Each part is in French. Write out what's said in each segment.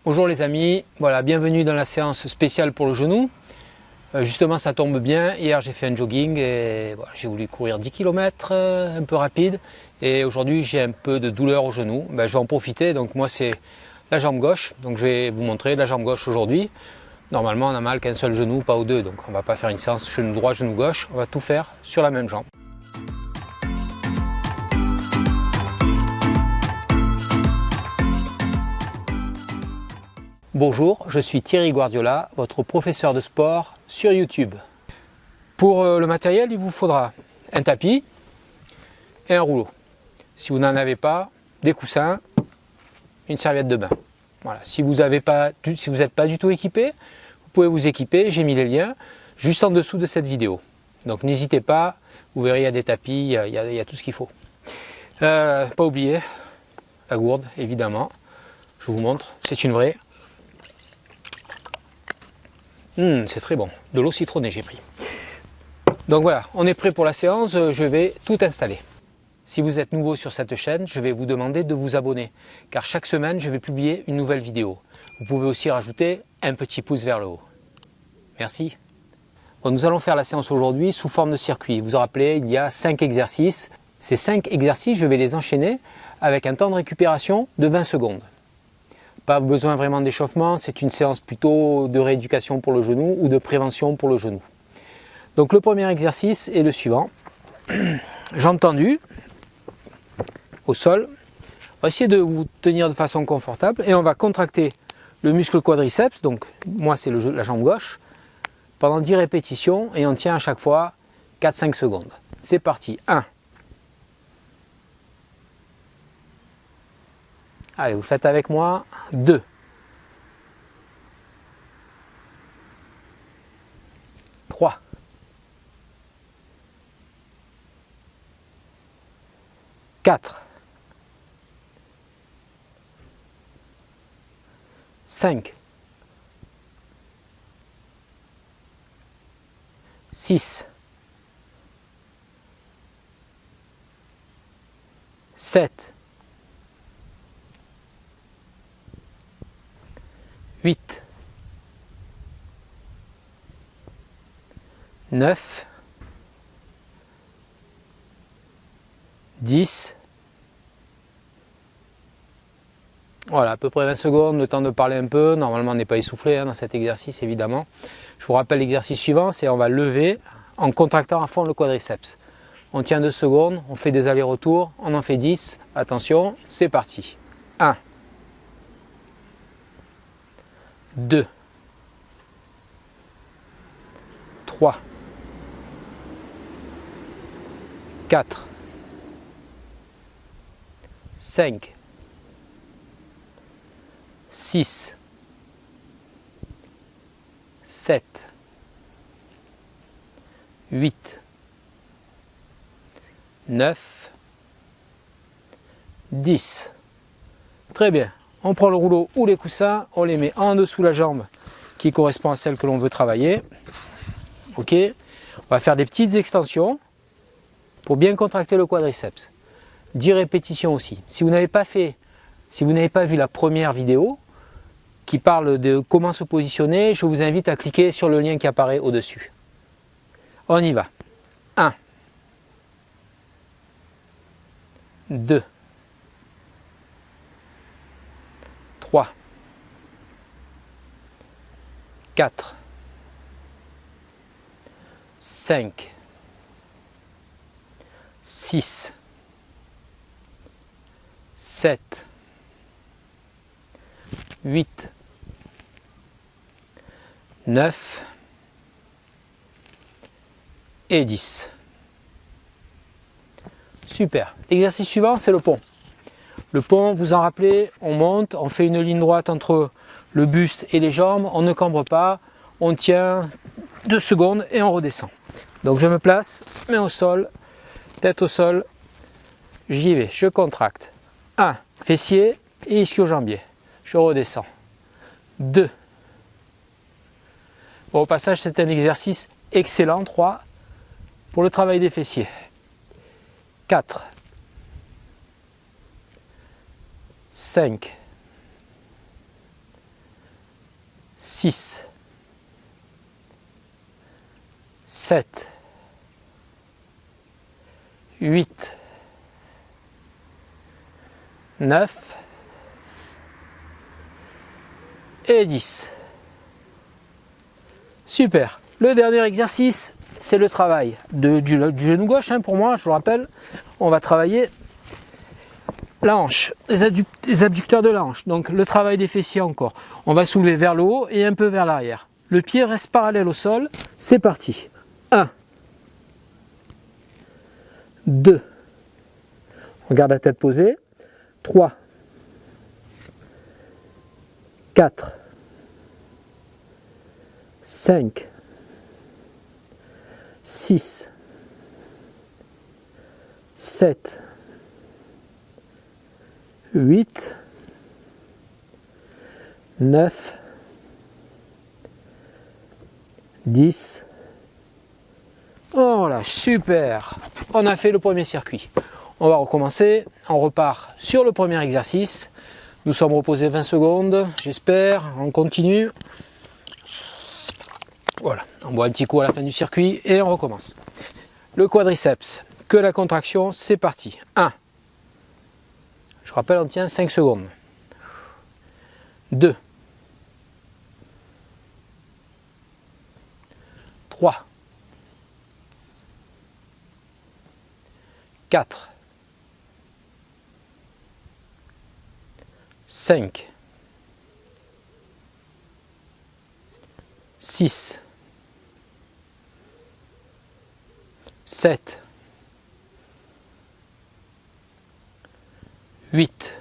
Bonjour les amis, voilà, bienvenue dans la séance spéciale pour le genou. Justement ça tombe bien, hier j'ai fait un jogging et voilà, j'ai voulu courir 10 km un peu rapide et aujourd'hui j'ai un peu de douleur au genou. Je vais en profiter, donc moi c'est la jambe gauche, donc je vais vous montrer la jambe gauche aujourd'hui. Normalement on a mal qu'un seul genou, pas aux deux, donc on ne va pas faire une séance genou droit, genou gauche, on va tout faire sur la même jambe. Bonjour, je suis Thierry Guardiola, votre professeur de sport sur YouTube. Pour le matériel, il vous faudra un tapis et un rouleau. Si vous n'en avez pas, des coussins, une serviette de bain. Voilà. Si vous n'êtes pas du tout équipé, vous pouvez vous équiper, j'ai mis les liens juste en dessous de cette vidéo. Donc n'hésitez pas, vous verrez il y a des tapis, il y a tout ce qu'il faut. Pas oublier la gourde, évidemment. Je vous montre, c'est une vraie. C'est très bon, de l'eau citronnée j'ai pris. Donc voilà, on est prêt pour la séance, je vais tout installer. Si vous êtes nouveau sur cette chaîne, je vais vous demander de vous abonner, car chaque semaine je vais publier une nouvelle vidéo. Vous pouvez aussi rajouter un petit pouce vers le haut. Merci. Bon, nous allons faire la séance aujourd'hui sous forme de circuit. Vous vous rappelez, il y a 5 exercices. Ces 5 exercices, je vais les enchaîner avec un temps de récupération de 20 secondes. Pas besoin vraiment d'échauffement, c'est une séance plutôt de rééducation pour le genou ou de prévention pour le genou. Donc le premier exercice est le suivant. Jambes tendues au sol. On va essayer de vous tenir de façon confortable et on va contracter le muscle quadriceps, donc moi c'est la jambe gauche, pendant 10 répétitions et on tient à chaque fois 4-5 secondes. C'est parti, 1. Allez, vous faites avec moi, 2. 3. 4. 5. 6. 7. 8, 9, 10, voilà, à peu près 20 secondes, le temps de parler un peu. Normalement on n'est pas essoufflé dans cet exercice évidemment. Je vous rappelle l'exercice suivant, c'est on va lever en contractant à fond le quadriceps. On tient 2 secondes, on fait des allers-retours, on en fait 10, attention, c'est parti. 1, 2, 3, 4, 5, 6, 7, 8, 9, 10. Très bien. On prend le rouleau ou les coussins, on les met en dessous la jambe qui correspond à celle que l'on veut travailler. Ok, on va faire des petites extensions pour bien contracter le quadriceps. 10 répétitions aussi. Si vous n'avez pas vu la première vidéo qui parle de comment se positionner, je vous invite à cliquer sur le lien qui apparaît au-dessus. On y va. 1, 2, 3, 4, 5, 6, 7, 8, 9 et 10. Super. L'exercice suivant, c'est le pont. Le pont, vous en rappelez, on monte, on fait une ligne droite entre le buste et les jambes, on ne cambre pas, on tient 2 secondes et on redescend. Donc je me place, main au sol, tête au sol, j'y vais, je contracte. 1, fessier et ischio-jambier. Je redescends. 2. Bon, au passage, c'est un exercice excellent. 3. Pour le travail des fessiers. 4. 5, 6, 7, 8, 9 et 10. Super. Le dernier exercice, c'est le travail du genou gauche. Pour moi, je vous rappelle, on va travailler la hanche, les abducteurs de la hanche. Donc le travail des fessiers encore. On va soulever vers le haut et un peu vers l'arrière. Le pied reste parallèle au sol. C'est parti. 1, 2, on garde la tête posée. 3, 4, 5, 6, 7, 8, 9, 10. Voilà, super. On a fait le premier circuit. On va recommencer. On repart sur le premier exercice. Nous sommes reposés 20 secondes, j'espère. On continue. Voilà, on boit un petit coup à la fin du circuit et on recommence. Le quadriceps, que la contraction, c'est parti. 1. Je rappelle, on tient 5 secondes. 2. 3. 4. 5. 6. 7. 8.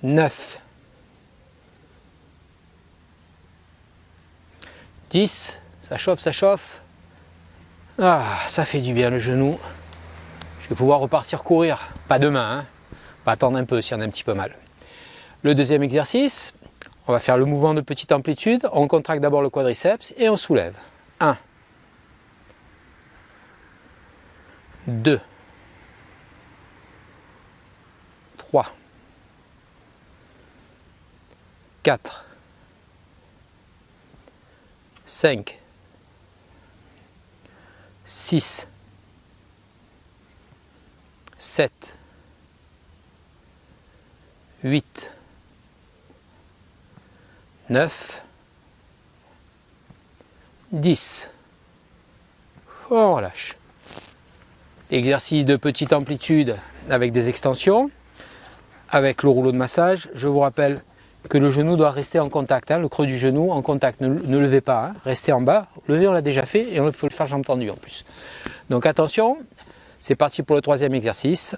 9. 10. Ça chauffe, ça chauffe. Ah, ça fait du bien le genou. Je vais pouvoir repartir courir. Pas demain, hein. On va attendre un peu si on a un petit peu mal. Le deuxième exercice, on va faire le mouvement de petite amplitude. On contracte d'abord le quadriceps et on soulève. 1. 2. 3. 4. 5. 6. 7. 8. 9. 10. On relâche. Exercice de petite amplitude avec des extensions, avec le rouleau de massage. Je vous rappelle que le genou doit rester en contact, le creux du genou en contact. Ne levez pas, restez en bas. Lever, on l'a déjà fait et il faut le faire jambes tendues en plus. Donc attention, c'est parti pour le troisième exercice.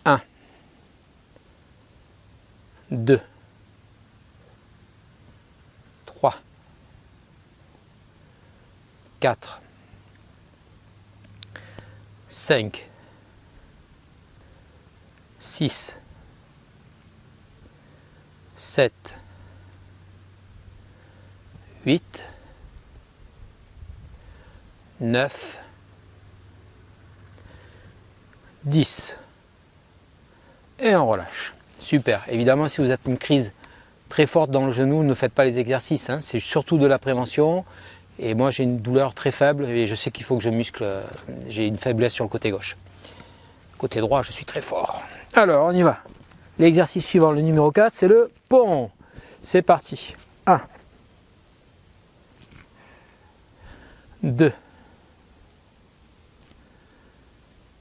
1, 2, 3, 4, 5, 6, 7, 8, 9, 10. Et on relâche. Super. Évidemment, si vous êtes une crise très forte dans le genou, ne faites pas les exercices. C'est surtout de la prévention. Et moi, j'ai une douleur très faible et je sais qu'il faut que je muscle. J'ai une faiblesse sur le côté gauche. Côté droit, je suis très fort. Alors, on y va. L'exercice suivant, le numéro 4, c'est le pont. C'est parti. 1, 2,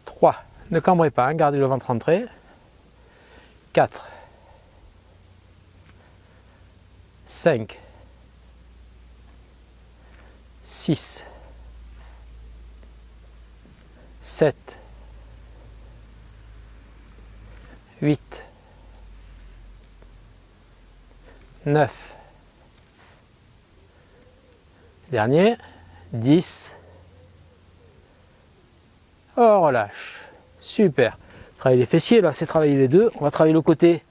3. Ne cambrez pas, gardez le ventre rentré. 4, 5, 6, 7, 8, 9, dernier, 10, on relâche, super. Travailler les fessiers, là c'est travailler les deux. On va travailler le côté,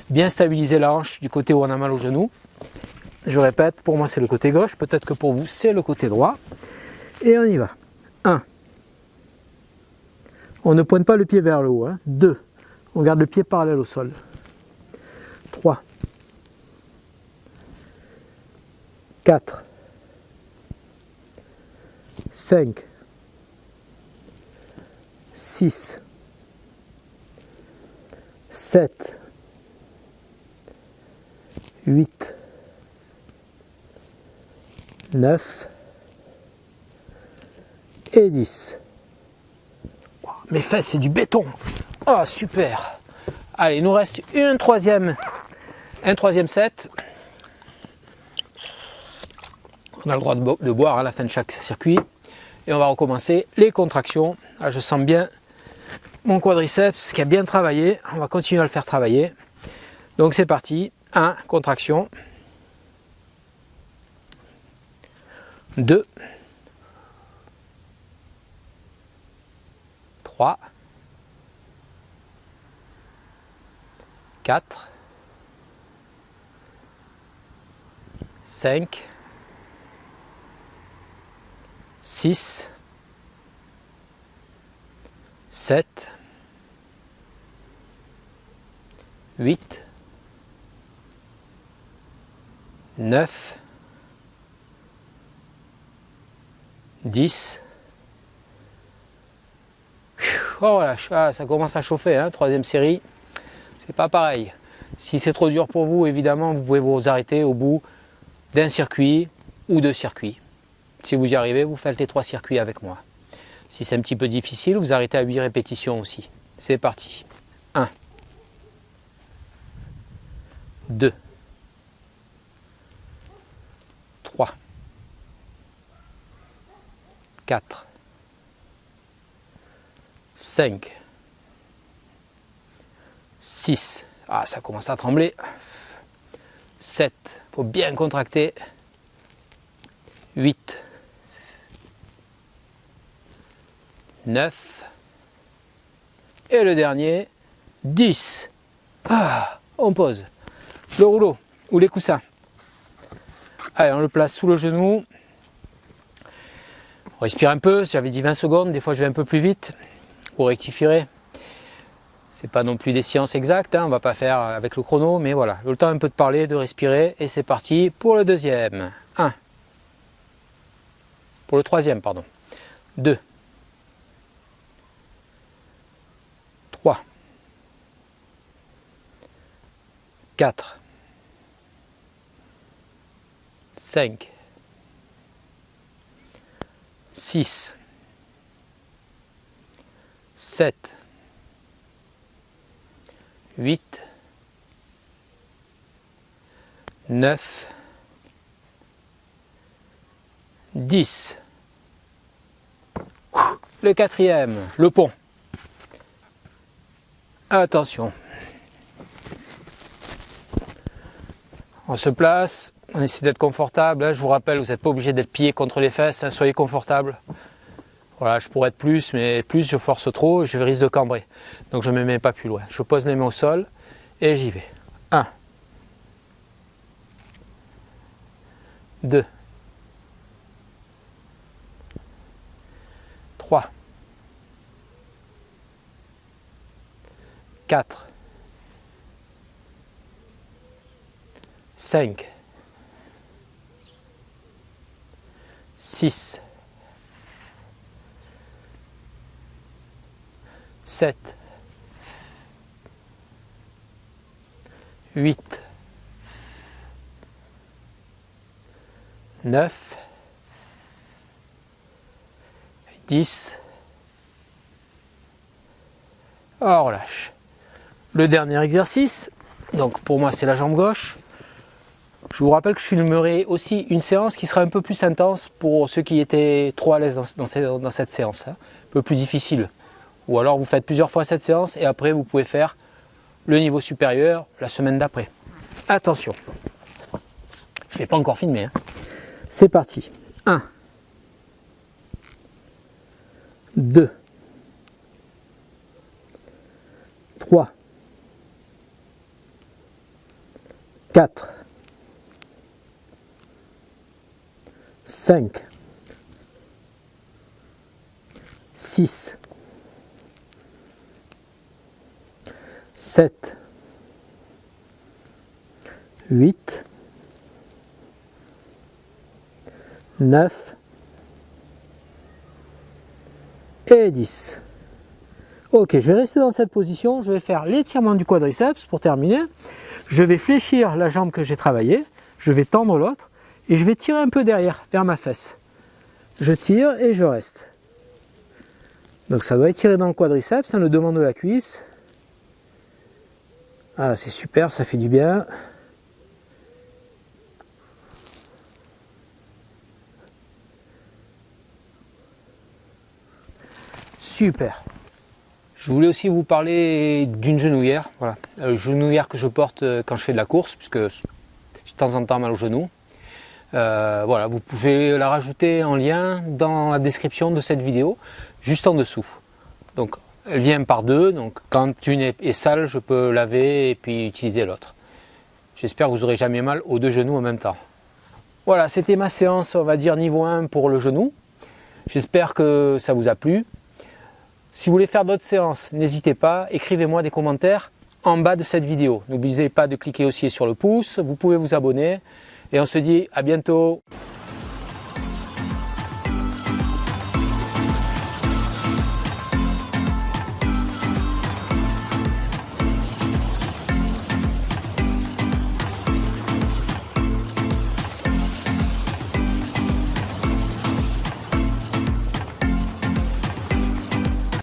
bien stabiliser la hanche du côté où on a mal au genou. Je répète, pour moi c'est le côté gauche, peut-être que pour vous c'est le côté droit. Et on y va. 1. On ne pointe pas le pied vers le haut. 2. On garde le pied parallèle au sol. 3. 4, 5, 6, 7, 8, 9 et 10. Mes fesses, c'est du béton. Oh, super. Allez, il nous reste un troisième set. On a le droit de boire à la fin de chaque circuit. Et on va recommencer les contractions. Là, je sens bien mon quadriceps qui a bien travaillé. On va continuer à le faire travailler. Donc c'est parti. 1, contraction. 2, 3, 4, 5, 6, 7, 8, 9, 10. Oh là, ça commence à chauffer, hein, troisième série. C'est pas pareil. Si c'est trop dur pour vous, évidemment, vous pouvez vous arrêter au bout d'un circuit ou 2 circuits. Si vous y arrivez, vous faites les 3 circuits avec moi. Si c'est un petit peu difficile, vous arrêtez à 8 répétitions aussi. C'est parti. 1, 2, 3, 4, 5, 6, ah ça commence à trembler, 7, il faut bien contracter, 8, 9, et le dernier, 10. Ah, on pose le rouleau ou les coussins. Allez, on le place sous le genou. On respire un peu, j'avais dit 20 secondes, des fois je vais un peu plus vite. Vous rectifierez. C'est pas non plus des sciences exactes, hein, on va pas faire avec le chrono, mais voilà, le temps un peu de parler, de respirer, et c'est parti pour le deuxième. 1. Pour le troisième, pardon. 2. 3. 4. 5. 6. 7. 8. 9. 10. Le quatrième, le pont. Attention. On se place, on essaie d'être confortable. Je vous rappelle, vous n'êtes pas obligé d'être pieds contre les fesses, hein, soyez confortable. Voilà, je pourrais être plus, mais plus je force trop, je risque de cambrer. Donc je ne me mets pas plus loin. Je pose les mains au sol et j'y vais. 1, 2, 3, 4, 5, 6, 7, 8, 9, 10. On relâche. Le dernier exercice, donc pour moi c'est la jambe gauche. Je vous rappelle que je filmerai aussi une séance qui sera un peu plus intense pour ceux qui étaient trop à l'aise dans cette séance, hein, un peu plus difficile. Ou alors vous faites plusieurs fois cette séance et après vous pouvez faire le niveau supérieur la semaine d'après. Attention, je ne l'ai pas encore filmé. Hein. C'est parti. 1, 2, 3, 4, 5, 6, 7, 8, 9 et 10. Ok, je vais rester dans cette position, je vais faire l'étirement du quadriceps pour terminer. Je vais fléchir la jambe que j'ai travaillée, je vais tendre l'autre et je vais tirer un peu derrière, vers ma fesse. Je tire et je reste. Donc ça doit étirer dans le quadriceps, le devant de la cuisse. Ah, c'est super, ça fait du bien. Super. Je voulais aussi vous parler d'une genouillère. Voilà, genouillère que je porte quand je fais de la course, puisque j'ai de temps en temps mal au genou. Voilà, vous pouvez la rajouter en lien dans la description de cette vidéo, juste en dessous. Donc, elle vient par deux, donc quand une est sale, je peux laver et puis utiliser l'autre. J'espère que vous n'aurez jamais mal aux deux genoux en même temps. Voilà, c'était ma séance, on va dire niveau 1 pour le genou. J'espère que ça vous a plu. Si vous voulez faire d'autres séances, n'hésitez pas, écrivez-moi des commentaires en bas de cette vidéo. N'oubliez pas de cliquer aussi sur le pouce, vous pouvez vous abonner et on se dit à bientôt.